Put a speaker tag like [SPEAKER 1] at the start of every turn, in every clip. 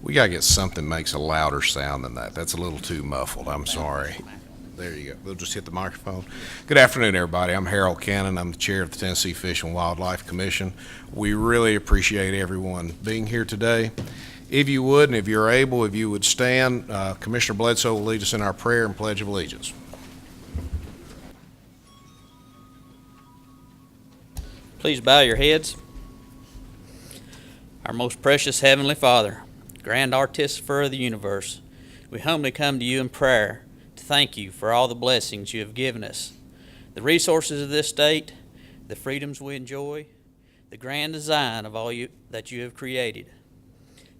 [SPEAKER 1] We gotta get something that makes a louder sound than that. That's a little too muffled. I'm sorry. There you go. We'll just hit the microphone. Good afternoon, everybody. I'm Harold Cannon. I'm the chair of the Tennessee Fish and Wildlife Commission. We really appreciate everyone being here today. If you would, and if you're able, if you would stand, Commissioner Bledsoe will lead us in our prayer and pledge of allegiance.
[SPEAKER 2] Please bow your heads. Our most precious Heavenly Father, grand artificer of the universe, we humbly come to you in prayer to thank you for all the blessings you have given us, the resources of this state, the freedoms we enjoy, the grand design of all that you have created,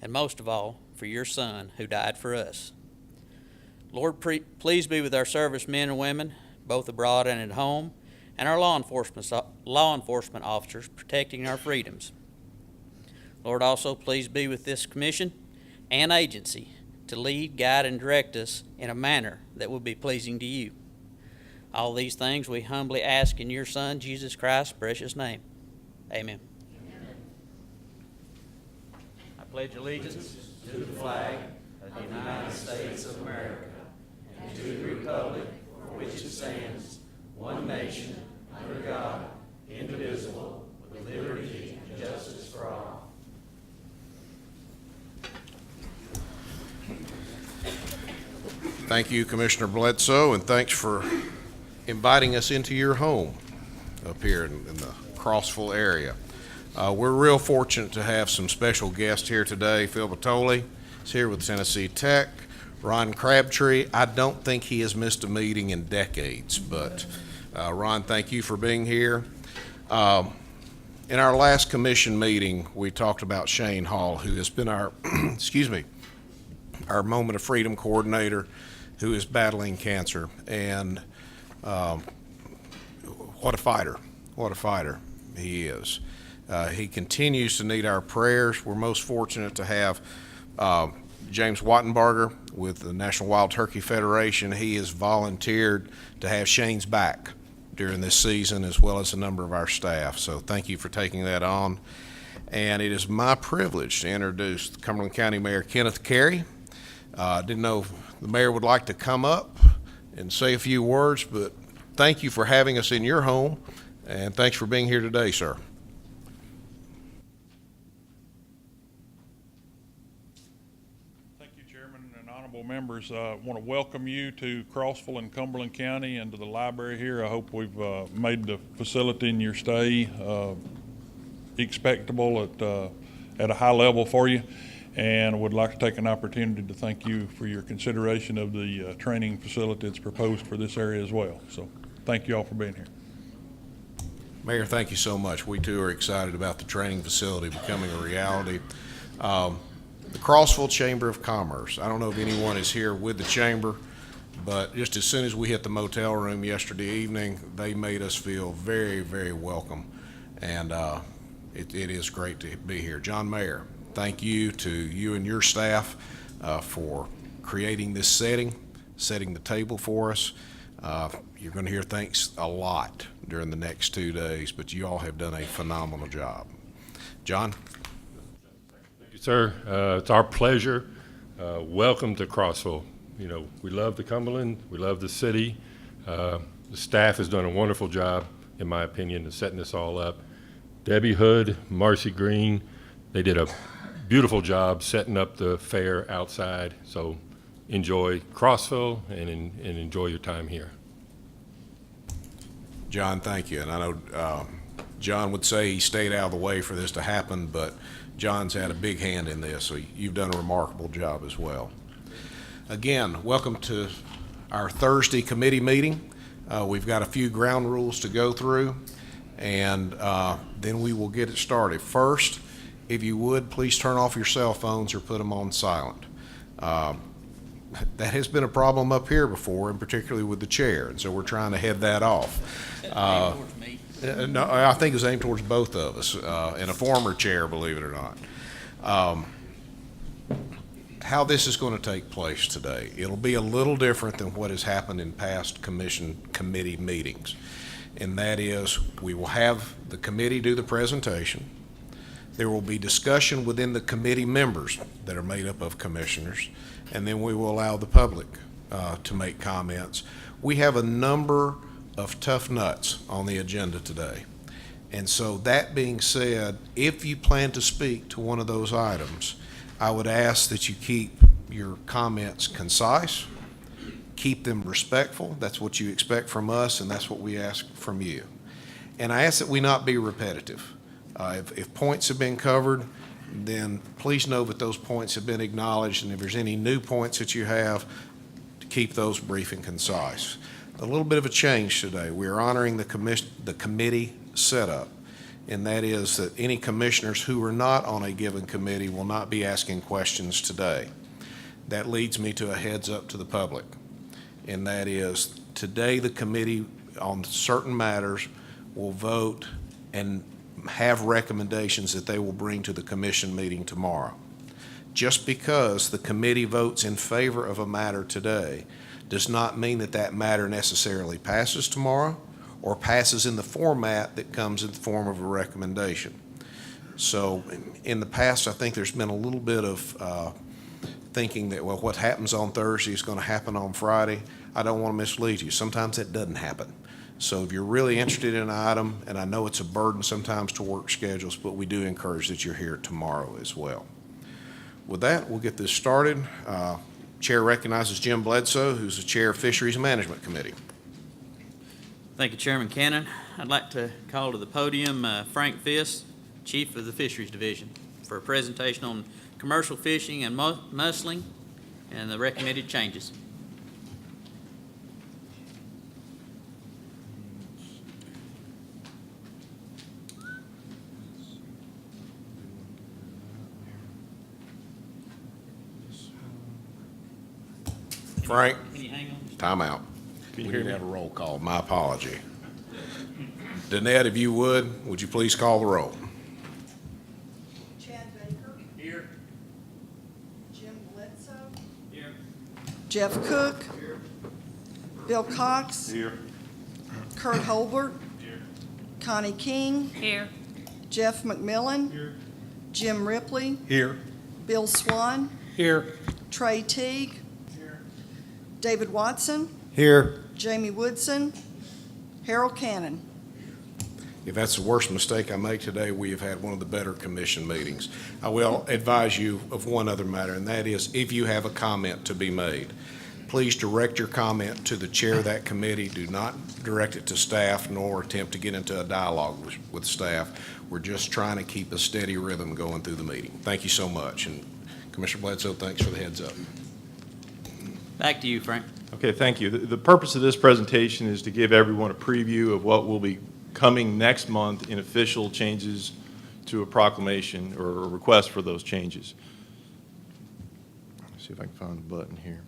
[SPEAKER 2] and most of all, for your Son who died for us. Lord, please be with our servicemen and women, both abroad and at home, and our law enforcement officers protecting our freedoms. Lord, also please be with this commission and agency to lead, guide, and direct us in a manner that will be pleasing to you. All these things we humbly ask in your Son, Jesus Christ's precious name. Amen. Amen. I pledge allegiance to the flag of the United States of America and to the republic for which it stands, one nation, under God, indivisible, with liberty and justice for all.
[SPEAKER 1] Thank you, Commissioner Bledsoe, and thanks for inviting us into your home up here in the Crossville area. We're real fortunate to have some special guests here today. Phil Batoli is here with Tennessee Tech. Ron Crabtree, I don't think he has missed a meeting in decades, but Ron, thank you for being here. In our last commission meeting, we talked about Shane Hall, who has been our, our Moment of Freedom coordinator, who is battling cancer. And what a fighter he is. He continues to need our prayers. We're most fortunate to have James Wattenbarger with the National Wild Turkey Federation. He has volunteered to have Shane's back during this season, as well as a number of our staff. So thank you for taking that on. And it is my privilege to introduce Cumberland County Mayor Kenneth Carey. I didn't know if the mayor would like to come up and say a few words, but thank you for having us in your home, and thanks for being here today, sir.
[SPEAKER 3] Thank you, Chairman and honorable members. I want to welcome you to Crossville and Cumberland County and to the library here. I hope we've made the facility and your stay expectable at a high level for you. And I would like to take an opportunity to thank you for your consideration of the training facility that's proposed for this area as well. So thank you all for being here.
[SPEAKER 1] Mayor, thank you so much. We too are excited about the training facility becoming a reality. The Crossville Chamber of Commerce. I don't know if anyone is here with the chamber, but just as soon as we hit the motel room yesterday evening, they made us feel very, very welcome. And it is great to be here. John Mayer, thank you to you and your staff for creating this setting the table for us. You're going to hear thanks a lot during the next 2 days, but you all have done a phenomenal job. John?
[SPEAKER 4] Thank you, sir. It's our pleasure. Welcome to Crossville. You know, we love the Cumberland, we love the city. The staff has done a wonderful job, in my opinion, in setting this all up. Debbie Hood, Marcy Green, they did a beautiful job setting up the fair outside. So enjoy Crossville and enjoy your time here.
[SPEAKER 1] John, thank you. And I know John would say he stayed out of the way for this to happen, but John's had a big hand in this, so you've done a remarkable job as well. Again, welcome to our Thursday committee meeting. We've got a few ground rules to go through, and then we will get it started. First, if you would, please turn off your cell phones or put them on silent. That has been a problem up here before, and particularly with the chair, and so we're trying to head that off. No, I think it was aimed towards both of us, and a former chair, believe it or not. How this is going to take place today, it'll be a little different than what has happened in past committee meetings, and that is we will have the committee do the presentation. There will be discussion within the committee members that are made up of commissioners, and then we will allow the public to make comments. We have a number of tough nuts on the agenda today. And so that being said, if you plan to speak to one of those items, I would ask that you keep your comments concise, keep them respectful. That's what you expect from us, and that's what we ask from you. And I ask that we not be repetitive. If points have been covered, then please know that those points have been acknowledged, and if there's any new points that you have, to keep those brief and concise. A little bit of a change today. We are honoring the committee setup, and that is that any commissioners who are not on a given committee will not be asking questions today. That leads me to a heads up to the public, and that is today the committee on certain matters will vote and have recommendations that they will bring to the commission meeting tomorrow. Just because the committee votes in favor of a matter today does not mean that that matter necessarily passes tomorrow or passes in the format that comes in the form of a recommendation. So in the past, I think there's been a little bit of thinking that, well, what happens on Thursday is going to happen on Friday. I don't want to mislead you. Sometimes that doesn't happen. So if you're really interested in an item, and I know it's a burden sometimes to work schedules, but we do encourage that you're here tomorrow as well. With that, we'll get this started. Chair recognizes Jim Bledsoe, who's the Chair of Fisheries Management Committee.
[SPEAKER 2] Thank you, Chairman Cannon. I'd like to call to the podium Frank Fiss, Chief of the Fisheries Division, for a presentation on commercial fishing and musseling and the recommended changes.
[SPEAKER 1] Frank,
[SPEAKER 2] Can you hang on?
[SPEAKER 1] time out.
[SPEAKER 3] Can you
[SPEAKER 1] We
[SPEAKER 3] hear
[SPEAKER 1] didn't
[SPEAKER 3] me?
[SPEAKER 1] have a roll call. My apology. Danette, if you would you please call the roll?
[SPEAKER 5] Chad Baker.
[SPEAKER 2] Here.
[SPEAKER 5] Jim Bledsoe.
[SPEAKER 2] Here.
[SPEAKER 5] Jeff Cook. Bill Cox.
[SPEAKER 3] Here.
[SPEAKER 5] Kurt Holbert.
[SPEAKER 2] Here.
[SPEAKER 5] Connie King.
[SPEAKER 6] Here.
[SPEAKER 5] Jeff McMillin.
[SPEAKER 2] Here.
[SPEAKER 5] Jim Ripley.
[SPEAKER 3] Here.
[SPEAKER 5] Bill Swan.
[SPEAKER 3] Here.
[SPEAKER 5] Trey Teague.
[SPEAKER 2] Here.
[SPEAKER 5] David Watson.
[SPEAKER 1] Here.
[SPEAKER 5] Jamie Woodson. Harold Cannon.
[SPEAKER 1] If that's the worst mistake I make today, we have had one of the better commission meetings. I will advise you of one other matter, and that is if you have a comment to be made, please direct your comment to the chair of that committee. Do not direct it to staff nor attempt to get into a dialogue with staff. We're just trying to keep a steady rhythm going through the meeting. Thank you so much. And Commissioner Bledsoe, thanks for the heads up.
[SPEAKER 2] Back to you, Frank.
[SPEAKER 7] Okay, thank you. The purpose of this presentation is to give everyone a preview of what will be coming next month in official changes to a proclamation or a request for those changes. Let's see if I can find the button here.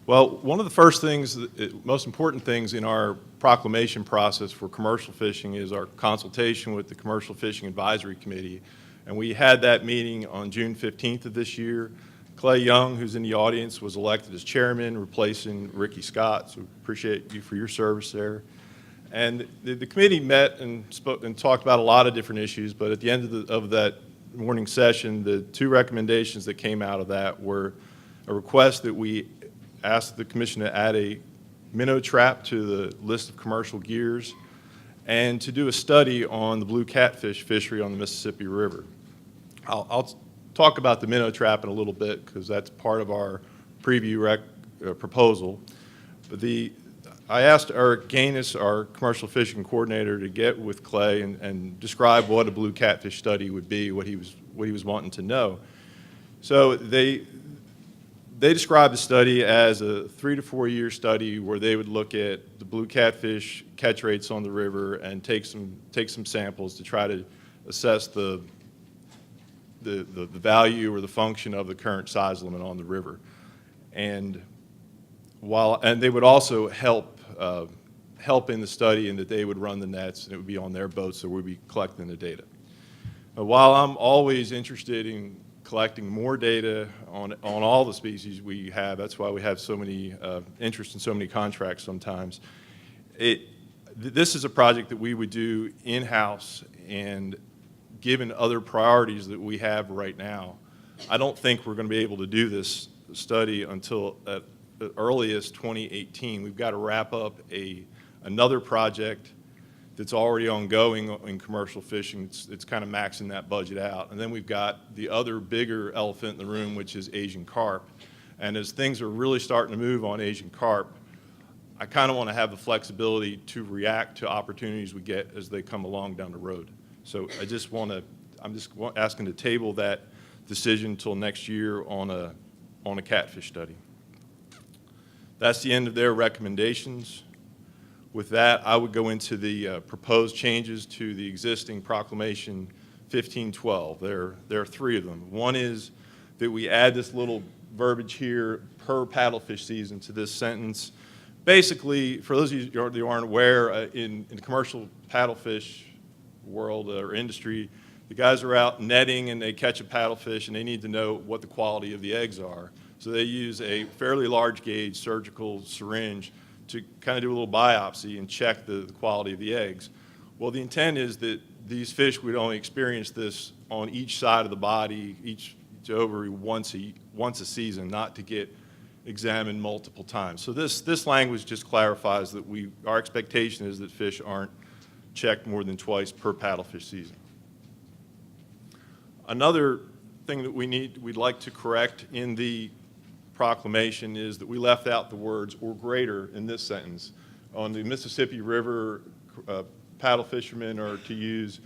[SPEAKER 7] Well, one of the first things, most important things in our proclamation process for commercial fishing is our consultation with the Commercial Fishing Advisory Committee. And we had that meeting on June 15th of this year. Clay Young, who's in the audience, was elected as chairman, replacing Ricky Scott. So appreciate you for your service there. And the committee met and spoke and talked about a lot of different issues, but at the end of that morning session, the two recommendations that came out of that were a request that we asked the commission to add a minnow trap to the list of commercial gears and to do a study on the blue catfish fishery on the Mississippi River. I'll talk about the minnow trap in a little bit because that's part of our preview proposal. But I asked Eric Gaines, our commercial fishing coordinator, to get with Clay and describe what a blue catfish study would be, what he was wanting to know. So they described the study as a 3 to 4 year study where they would look at the blue catfish catch rates on the river and take some samples to try to assess the value or the function of the current size limit on the river. And they would also help in the study in that they would run the nets and it would be on their boats, so we'd be collecting the data. While I'm always interested in collecting more data on all the species we have, that's why we have so many interest in so many contracts sometimes, this is a project that we would do in-house and given other priorities that we have right now, I don't think we're going to be able to do this study until at the earliest 2018. We've got to wrap up another project that's already ongoing in commercial fishing. It's kind of maxing that budget out. And then we've got the other bigger elephant in the room, which is Asian carp. And as things are really starting to move on Asian carp, I kind of want to have the flexibility to react to opportunities we get as they come along down the road. So I'm just asking to table that decision until next year on a catfish study. That's the end of their recommendations. With that, I would go into the proposed changes to the existing Proclamation 1512. There are three of them. One is that we add this little verbiage here, per paddlefish season, to this sentence. Basically, for those of you who aren't aware, in the commercial paddlefish world or industry, the guys are out netting and they catch a paddlefish and they need to know what the quality of the eggs are. So they use a fairly large gauge surgical syringe to kind of do a little biopsy and check the quality of the eggs. Well, the intent is that these fish would only experience this on each side of the body, each ovary once a season, not to get examined multiple times. So this language just clarifies that our expectation is that fish aren't checked more than twice per paddlefish season. Another thing that we'd like to correct in the proclamation is that we left out the words "or greater" in this sentence. On the Mississippi River, paddle fishermen are to use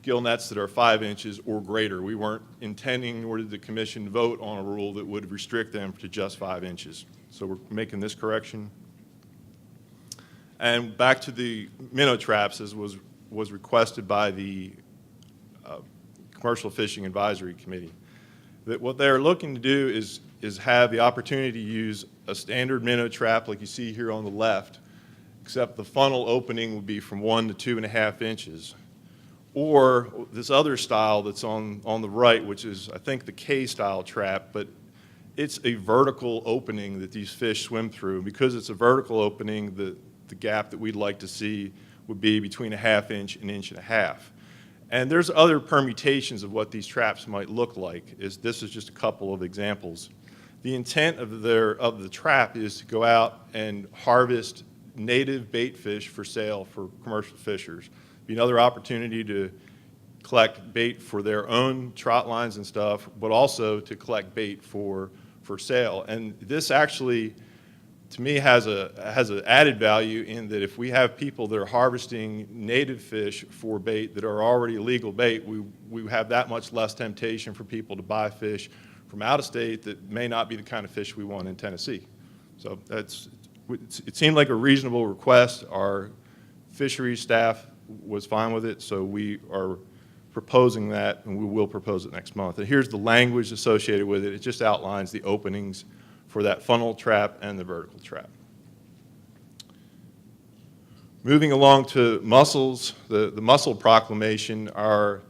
[SPEAKER 7] gill nets that are 5 inches or greater. We weren't intending, nor did the commission vote on a rule that would restrict them to just 5 inches. So we're making this correction. And back to the minnow traps, as was requested by the Commercial Fishing Advisory Committee. That what they're looking to do is have the opportunity to use a standard minnow trap like you see here on the left, except the funnel opening would be from 1 to 2.5 inches. Or this other style that's on the right, which is, I think, the K-style trap, but it's a vertical opening that these fish swim through. Because it's a vertical opening, the gap that we'd like to see would be between 1/2 inch and 1.5 inches. And there's other permutations of what these traps might look like. This is just a couple of examples. The intent of the trap is to go out and harvest native bait fish for sale for commercial fishers. Be another opportunity to collect bait for their own trot lines and stuff, but also to collect bait for sale. And this actually, to me, has an added value in that if we have people that are harvesting native fish for bait that are already legal bait, we have that much less temptation for people to buy fish from out of state that may not be the kind of fish we want in Tennessee. So it seemed like a reasonable request. Our fisheries staff was fine with it, so we are proposing that, and we will propose it next month. And here's the language associated with it. It just outlines the openings for that funnel trap and the vertical trap. Moving along to mussels, the mussel proclamation, our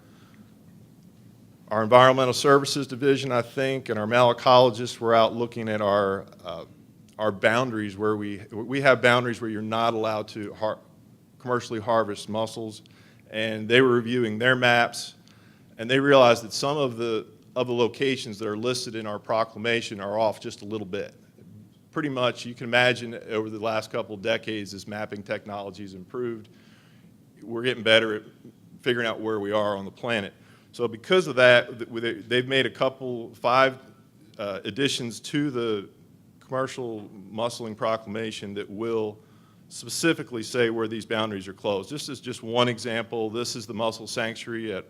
[SPEAKER 7] environmental services division, I think, and our malacologists were out looking at our boundaries where we have boundaries where you're not allowed to commercially harvest mussels, and they were reviewing their maps, and they realized that some of the locations that are listed in our proclamation are off just a little bit. Pretty much, you can imagine over the last couple of decades as mapping technology has improved, we're getting better at figuring out where we are on the planet. So because of that, they've made 5 additions to the commercial mussling proclamation that will specifically say where these boundaries are closed. This is just one example. This is the mussel sanctuary at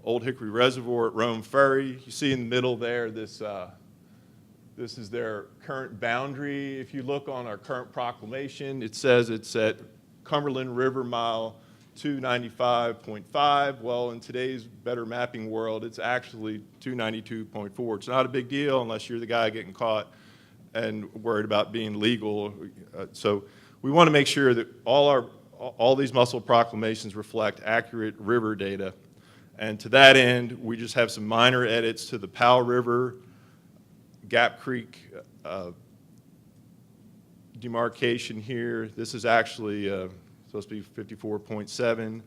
[SPEAKER 7] Old Hickory Reservoir at Rome Ferry. You see in the middle there, this is their current boundary. If you look on our current proclamation, it says it's at Cumberland River Mile 295.5. Well, in today's better mapping world, it's actually 292.4. It's not a big deal unless you're the guy getting caught and worried about being legal. So we want to make sure that all these mussel proclamations reflect accurate river data. And to that end, we just have some minor edits to the Powell River, Gap Creek demarcation here. This is actually supposed to be 54.7.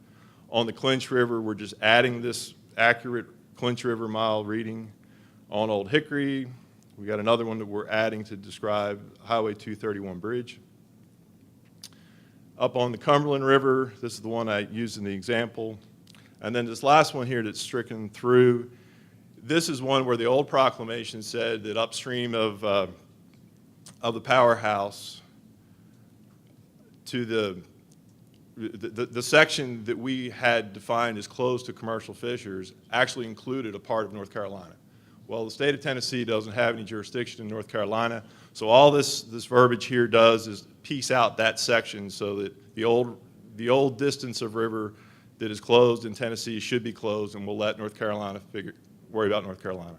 [SPEAKER 7] On the Clinch River, we're just adding this accurate Clinch River mile reading on Old Hickory. We got another one that we're adding to describe Highway 231 bridge. Up on the Cumberland River, this is the one I used in the example. And then this last one here that's stricken through, this is one where the old proclamation said that upstream of the powerhouse to the section that we had defined as closed to commercial fishers actually included a part of North Carolina. Well, the state of Tennessee doesn't have any jurisdiction in North Carolina, so all this verbiage here does is piece out that section so that the old distance of river that is closed in Tennessee should be closed, and we'll let North Carolina worry about North Carolina.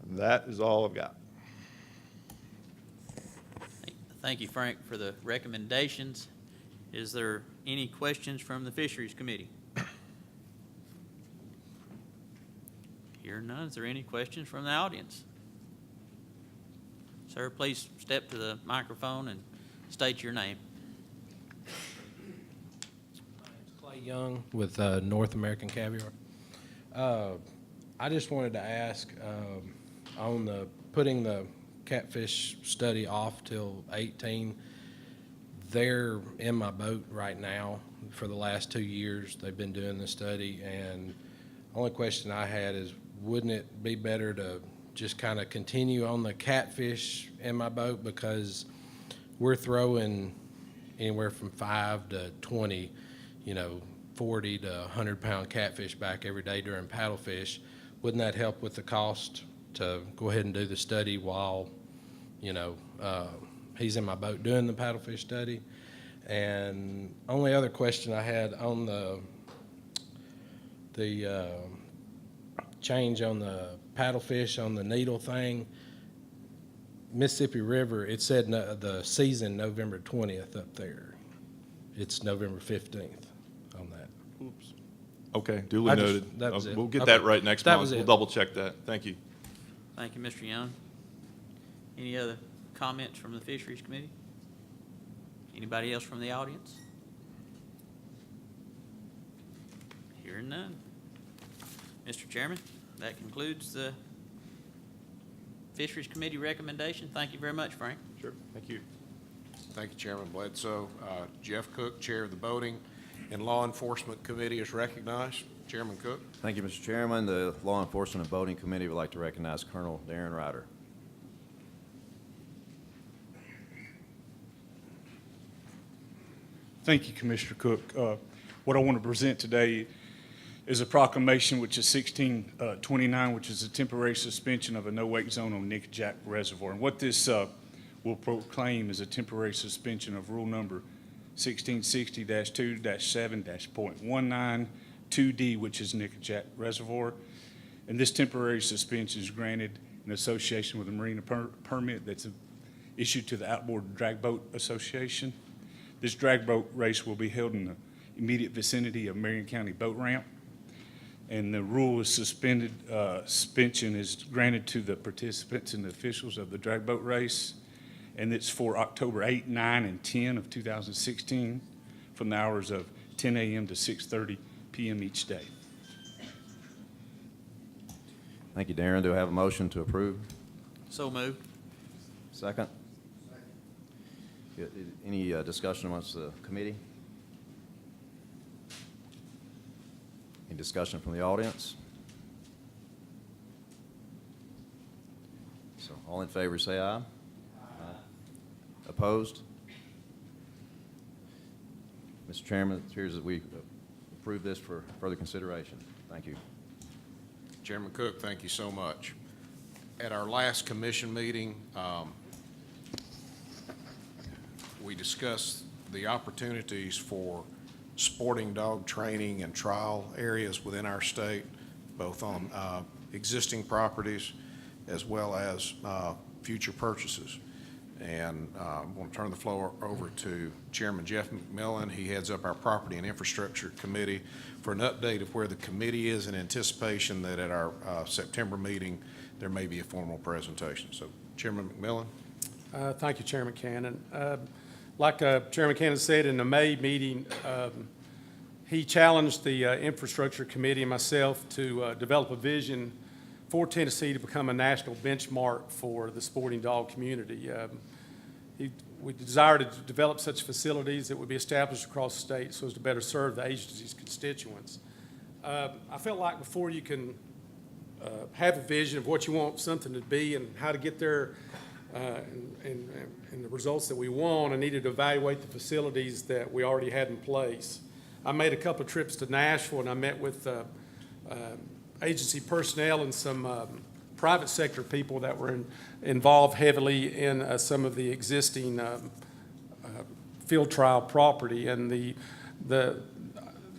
[SPEAKER 7] And that is all I've got.
[SPEAKER 2] Thank you, Frank, for the recommendations. Is there any questions from the Fisheries Committee? Hear none. Is there any questions from the audience? Sir, please step to the microphone and state your name.
[SPEAKER 6] My name's Clay Young with North American Caviar. I just wanted to ask on putting the catfish study off till 18. They're in my boat right now. For the last 2 years, they've been doing the study, and the only question I had is, wouldn't it be better to just kind of continue on the catfish in my boat, because we're throwing anywhere from 5 to 20, 40 to 100 pound catfish back every day during paddlefish. Wouldn't that help with the cost to go ahead and do the study while, he's in my boat doing the paddlefish study? And only other question I had on the change on the paddlefish on the needle thing, Mississippi River, it said the season November 20th up there. It's November 15th on that.
[SPEAKER 7] Oops. Okay, duly noted.
[SPEAKER 6] That was it.
[SPEAKER 7] We'll get
[SPEAKER 6] Okay.
[SPEAKER 7] that right next
[SPEAKER 6] That
[SPEAKER 7] month.
[SPEAKER 6] was it.
[SPEAKER 7] We'll double check that. Thank you.
[SPEAKER 2] Thank you, Mr. Young. Any other comments from the Fisheries Committee? Anybody else from the audience? Hearing none. Mr. Chairman, that concludes the Fisheries Committee recommendation. Thank you very much, Frank.
[SPEAKER 7] Sure. Thank you.
[SPEAKER 1] Thank you, Chairman Bledsoe. Jeff Cook, Chair of the Boating and Law Enforcement Committee, is recognized. Chairman Cook.
[SPEAKER 8] Thank you, Mr. Chairman. The Law Enforcement and Boating Committee would like to recognize Colonel Darren Ryder.
[SPEAKER 9] Thank you, Commissioner Cook. What I want to present today is a proclamation which is 1629, which is a temporary suspension of a no-wake zone on Nickajack Reservoir. And what this will proclaim is a temporary suspension of rule number 1660-2-7-.19 2D, which is Nickajack Reservoir. And this temporary suspension is granted in association with a marina permit that's issued to the Outboard Drag Boat Association. This drag boat race will be held in the immediate vicinity of Marion County Boat Ramp. And the rule is suspended, suspension is granted to the participants and the officials of the drag boat race. And it's for October 8, 9, and 10 of 2016 from the hours of 10 a.m. to 6:30 p.m. each day.
[SPEAKER 8] Thank you, Darren. Do I have a motion to approve?
[SPEAKER 2] So moved.
[SPEAKER 8] Second? Any discussion amongst the committee? Any discussion from the audience? So all in favor say aye. Aye. Opposed? Mr. Chairman, it appears that we approve this for further consideration. Thank you.
[SPEAKER 1] Chairman Cook, thank you so much. At our last commission meeting, we discussed the opportunities for sporting dog training and trial areas within our state, both on existing properties as well as future purchases. And I want to turn the floor over to Chairman Jeff McMillin. He heads up our Property and Infrastructure Committee for an update of where the committee is in anticipation that at our September meeting there may be a formal presentation. So Chairman McMillin.
[SPEAKER 10] Thank you, Chairman Cannon. Like Chairman Cannon said in the May meeting, he challenged the Infrastructure Committee and myself to develop a vision for Tennessee to become a national benchmark for the sporting dog community. We desire to develop such facilities that would be established across the state so as to better serve the agency's constituents. I felt like before you can have a vision of what you want something to be and how to get there and the results that we want, I needed to evaluate the facilities that we already had in place. I made a couple of trips to Nashville, and I met with agency personnel and some private sector people that were involved heavily in some of the existing field trial property. And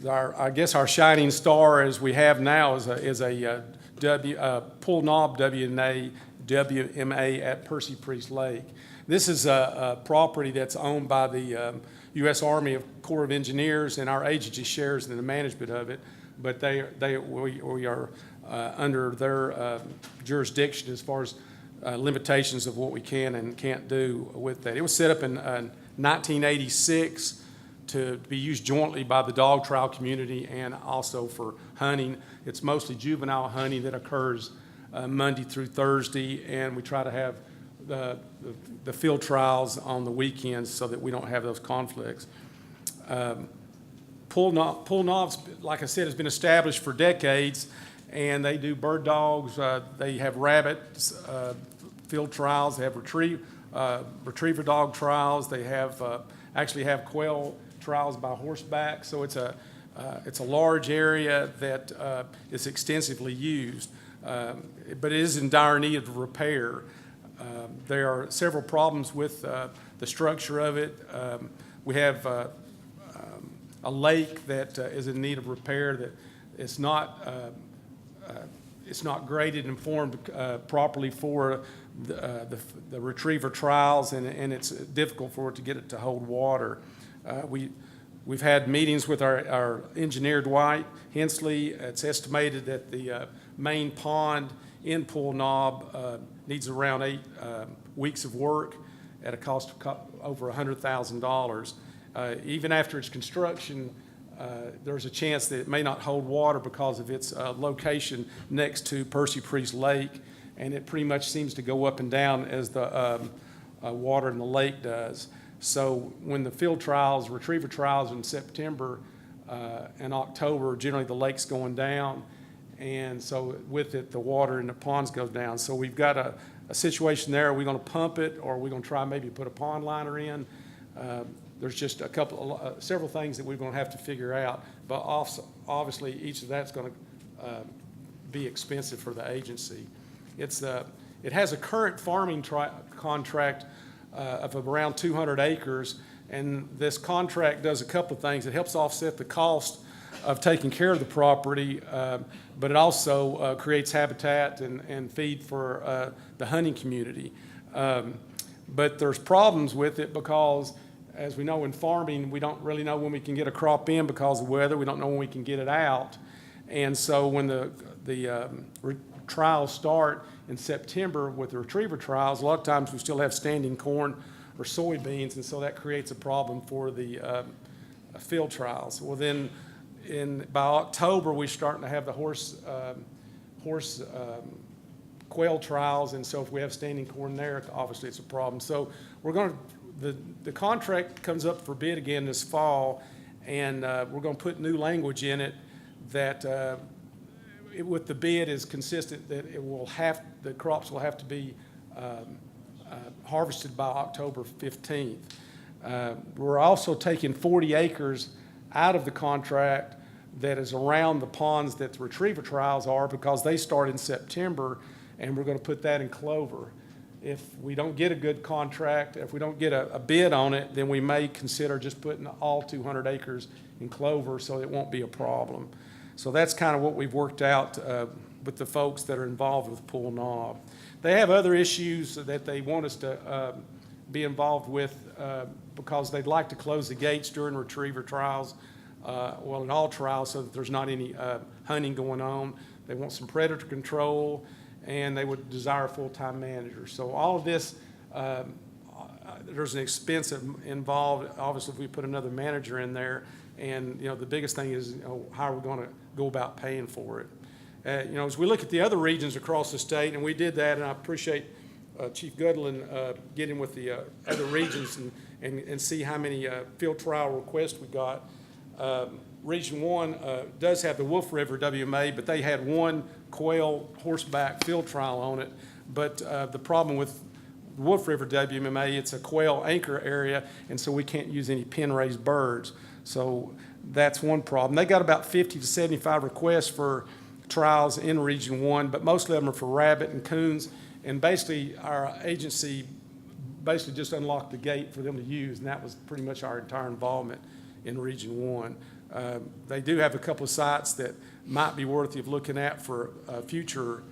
[SPEAKER 10] I guess our shining star as we have now is a Pool Knob WMA at Percy Priest Lake. This is a property that's owned by the U.S. Army Corps of Engineers, and our agency shares in the management of it. But we are under their jurisdiction as far as limitations of what we can and can't do with that. It was set up in 1986 to be used jointly by the dog trial community and also for hunting. It's mostly juvenile hunting that occurs Monday through Thursday, and we try to have the field trials on the weekends so that we don't have those conflicts. Pool Knobs, like I said, has been established for decades, and they do bird dogs, they have rabbit field trials, they have retriever dog trials, they have actually have quail trials by horseback, so it's a large area that is extensively used, but it is in dire need of repair. There are several problems with the structure of it. We have a lake that is in need of repair, that it's not graded and formed properly for the retriever trials, and it's difficult for it to get it to hold water. We've had meetings with our engineer, Dwight Hensley. It's estimated that the main pond in Pool Knob needs around 8 weeks of work at a cost of over $100,000. Even after its construction, there's a chance that it may not hold water because of its location next to Percy Priest Lake, and it pretty much seems to go up and down as the water in the lake does. So when the field trials, retriever trials in September and October, generally the lake's going down, and so with it, the water in the ponds goes down. So we've got a situation there. Are we going to pump it, or are we going to try maybe put a pond liner in? There's just several things that we're going to have to figure out, but obviously each of that's going to be expensive for the agency. It has a current farming contract of around 200 acres, and this contract does a couple of things. It helps offset the cost of taking care of the property, but it also creates habitat and feed for the hunting community. But there's problems with it because, as we know in farming, we don't really know when we can get a crop in because of weather. We don't know when we can get it out. And so when the trials start in September with the retriever trials, a lot of times we still have standing corn or soybeans, and so that creates a problem for the field trials. Well, then by October, we're starting to have the horse quail trials, and so if we have standing corn there, obviously it's a problem. So we're going to, the contract comes up for bid again this fall, and we're going to put new language in it that with the bid is consistent that the crops will have to be harvested by October 15th. We're also taking 40 acres out of the contract that is around the ponds that the retriever trials are, because they start in September, and we're going to put that in clover. If we don't get a good contract, if we don't get a bid on it, then we may consider just putting all 200 acres in clover so it won't be a problem. So that's kind of what we've worked out with the folks that are involved with Pool Knob. They have other issues that they want us to be involved with because they'd like to close the gates during retriever trials, in all trials, so that there's not any hunting going on. They want some predator control, and they would desire a full-time manager. So all of this there's an expense involved, obviously, if we put another manager in there. And, the biggest thing is, how are we going to go about paying for it? As we look at the other regions across the state, and we did that, and I appreciate Chief Goodlin getting with the other regions and see how many field trial requests we got. Region 1 does have the Wolf River WMA, but they had one quail horseback field trial on it. But the problem with Wolf River WMA, it's a quail anchor area, and so we can't use any pen-raised birds. So that's one problem. They got about 50 to 75 requests for trials in Region 1, but most of them are for rabbit and coons. And basically, our agency basically just unlocked the gate for them to use, and that was pretty much our entire involvement in Region 1. They do have a couple of sites that might be worthy of looking at for future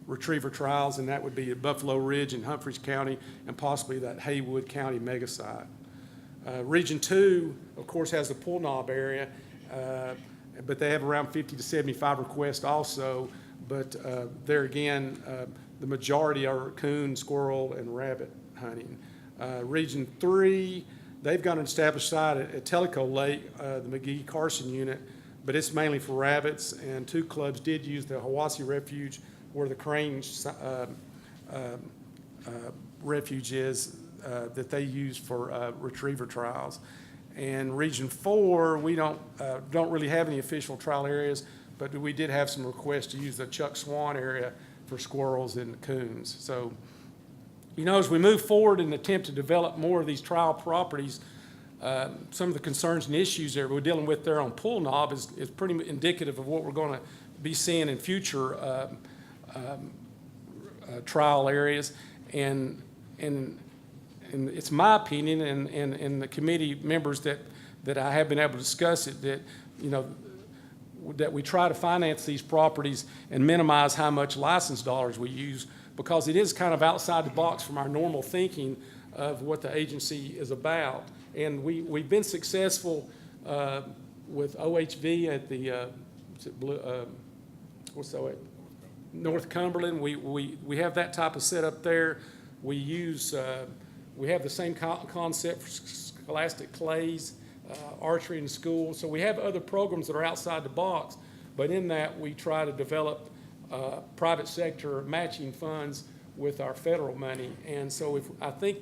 [SPEAKER 10] retriever trials, and that would be at Buffalo Ridge in Humphreys County and possibly that Haywood County mega site. Region 2, of course, has the Pool Knob area, but they have around 50 to 75 requests also. But there again, the majority are coon, squirrel, and rabbit hunting. Region 3, they've got an established site at Tellico Lake, the McGee-Carson unit, but it's mainly for rabbits, and 2 clubs did use the Hiwassee Refuge where the crane refuge is that they use for retriever trials. And Region 4, we don't really have any official trial areas, but we did have some requests to use the Chuck Swan area for squirrels and coons. So, as we move forward and attempt to develop more of these trial properties, some of the concerns and issues that we're dealing with there on Pool Knob is pretty indicative of what we're going to be seeing in future trial areas. And it's my opinion and the committee members that I have been able to discuss it, that, that we try to finance these properties and minimize how much license dollars we use, because it is kind of outside the box from our normal thinking of what the agency is about. And we've been successful with OHV at the North Cumberland. We have that type of setup there. We use we have the same concept for scholastic plays, archery in school. So we have other programs that are outside the box, but in that we try to develop private sector matching funds with our federal money. And so I think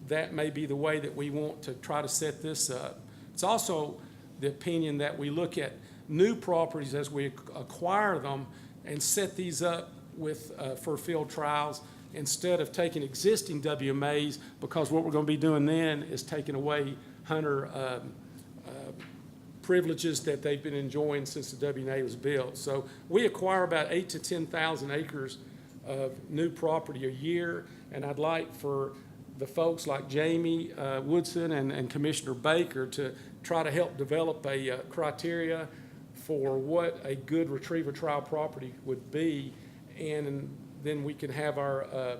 [SPEAKER 10] that may be the way that we want to try to set this up. It's also the opinion that we look at new properties as we acquire them and set these up with for field trials instead of taking existing WMAs, because what we're going to be doing then is taking away hunter privileges that they've been enjoying since the WMA was built. So we acquire about 8,000 to 10,000 acres of new property a year, and I'd like for the folks like Jamie Woodson and Commissioner Baker to try to help develop a criteria for what a good retriever trial property would be, and then we can have our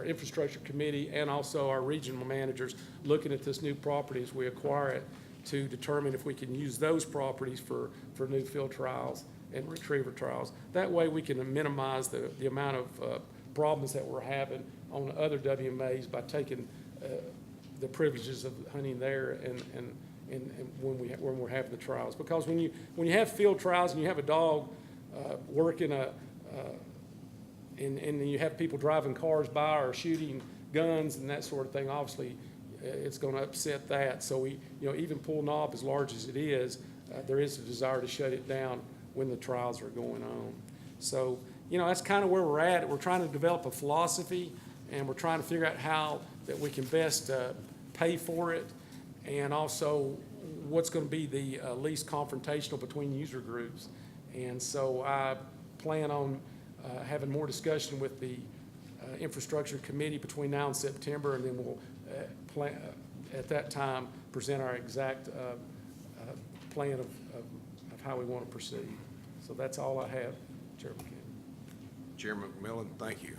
[SPEAKER 10] infrastructure committee and also our regional managers looking at this new property as we acquire it to determine if we can use those properties for new field trials and retriever trials. That way we can minimize the amount of problems that we're having on other WMAs by taking the privileges of hunting there and when we're having the trials. Because when you have field trials and you have a dog working and you have people driving cars by or shooting guns and that sort of thing, obviously it's going to upset that. So even Pool Knob, as large as it is, there is a desire to shut it down when the trials are going on. So, that's kind of where we're at. We're trying to develop a philosophy, and we're trying to figure out how that we can best pay for it, and also what's going to be the least confrontational between user groups. And so I plan on having more discussion with the infrastructure committee between now and September, and then we'll at that time present our exact plan of how we want to proceed. So that's all I have, Chairman Kennedy.
[SPEAKER 1] Chairman McMillin, thank you.